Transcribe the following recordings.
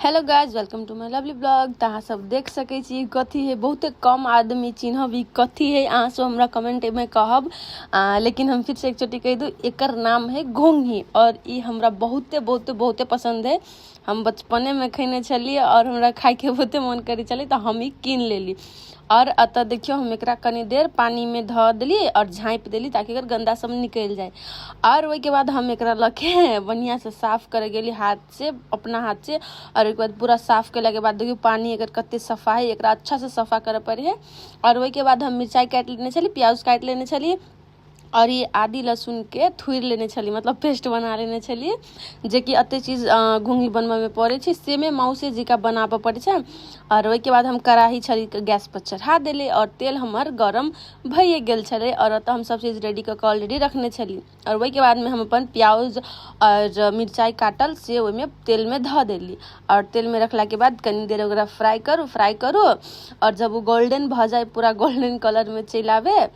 Hello guys, welcome to my lovely blog. तो अहाँ सब देख सकै छी कथी है, बहुत कम आदमी चिन्हब ई कथी है। अहाँ सब हमरा कमेंट में कहब, लेकिन हम फिर से एक चोटी कह दूँ, एकर नाम है घोंघी और ई हमरा बहुते बहुते बहुते पसंद है। हम बचपने में खैने छलिए और हमरा खाए के बहुते मन करै छलै, तो हम ई कीन लेली। और अतः देखियो हम एकरा कनी देर पानी में धो देली और झाँप देली ताकि एकर गंदा सब निकल जाए। और वही के बाद हम एकरा लके बढ़िया से साफ करे गेली हाथ से, अपना हाथ से। और एक बाद पूरा साफ कैला के बाद देखियो पानी एकर कते सफा है, एकरा अच्छा से सफा करे पड़े है। और वही के बाद हम मिर्चाई काट लेने छली, प्याज काट लेने छली और ये आदि लहसुन के थुड़ लेने छली, मतलब पेस्ट बना लेने छलिए, जे कि अते चीज घुंघी बनबे में पड़े छै, सेमे मौसे जी का बनाबे पड़े छै। और वही के बाद हम कढ़ाई छली गैस पर चढ़ा देले और तेल हमर गरम भइए गेल छले और अतः हम सब चीज रेडी करके ऑलरेडी रखने छली। और वही के बाद में हम अपन प्याज और मिर्चाई काटल से ओहिमे तेल में धऽ देली और तेल में रखला के बाद कनी देर ओकरा फ्राई करू और जब वो गोल्डन भऽ जाए, पूरा गोल्डन कलर में चलि आवे,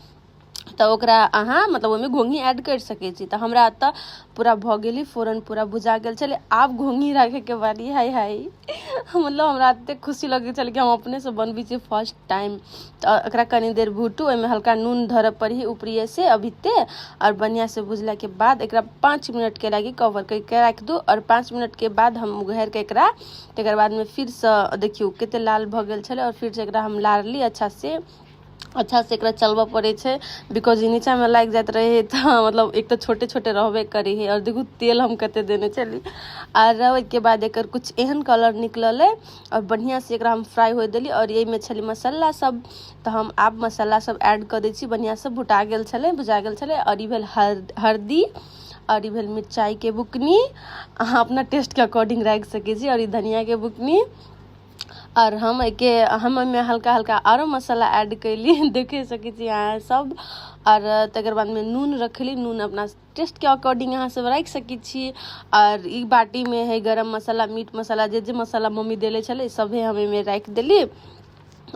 तो ओकरा अहाँ मतलब ओहिमे घोंघी ऐड कर सकै छी। तो हमरा अतः पूरा भऽ गेली, फोरन पूरा भुजा गेल छलै। आब घोंघी रखे के बारी हाय मतलब हमरा एते खुशी लगे छलै कि हम अपने से बनबै छी फर्स्ट टाइम। तो एकरा कनी देर भूटू, ओहिमे हल्का नून धरऽ पड़ी ऊपरिए से अभिते, और बढ़िया से भुजला के बाद एकरा 5 मिनट के लागी कवर करके रख दू। और 5 मिनट के बाद हम उघार के एकरा, तकर बाद में फिर से देखियो कते लाल भऽ गेल छलै और फिर से एकरा हम लारली अच्छा से एकरा चलबऽ पड़े छै, बिकॉज नीचा में लाग जात रहे तो मतलब एक तो छोटे छोटे रहबे करे है। और देखू तेल हम कते देने चली और ओहिके बाद एकर कुछ एहन कलर निकलल है और बढ़िया से एकरा हम फ्राई हो देली। और यही में छली मसाला सब, तो हम आब मसाला सब ऐड कर दै छी। बढ़िया से भुजा गेल छले। और ई भेल हल्दी और ई भेल मिरचाई के बुकनी, अहाँ अपना टेस्ट के अकॉर्डिंग राखि सकै छी। और ई धनिया के बुकनी और हम में हल्का हल्का आरो मसाला ऐड कैली, देखे सकै छी अहाँ सब। और तकर बाद में नून रखली, नून अपना टेस्ट के अकॉर्डिंग अहाँ सब राखि सकै छी। और ई बाटी में है गरम मसाला, मीट मसाला, जे मसाला मम्मी देले छले सभे हम एहिमे राखि देली।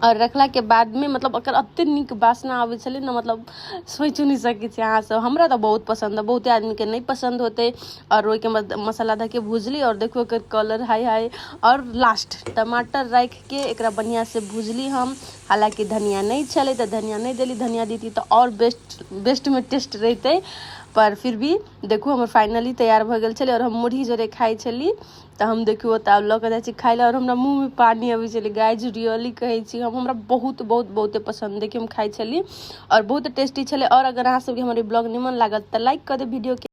और रखला के बाद में मतलब अकर अते नीक वासना आवे छले ना, मतलब सोचो नहीं सकै छी अहाँ सब। हमरा तो बहुत पसंद है, बहुते आदमी के नहीं पसंद होते। और ओहि के मसाला धऽ के भुजली और देखो एकर कलर हाय। और लास्ट टमाटर रख के एकरा बढ़िया से भुजली हम। हालांकि धनिया नहीं छले तो धनिया नहीं देली, धनिया दीती तो और बेस्ट में टेस्ट रहते। पर फिर भी देखू हमर फाइनली तैयार भऽ गेल छलै। और हम मुरही जोरे खाइ छली, तो हम देखियो तब लऽ के जाइ छी खाइ लए और हमरा मुँह में पानी अबै छलै। गाइज रियली कहै छी, हमरा बहुत बहुत बहुते पसंद, देखियो हम खाइ छली और बहुत टेस्टी छलै। और अगर अहाँ सबके हमर ब्लॉग निमन लागल तो लाइक कर दे वीडियो के।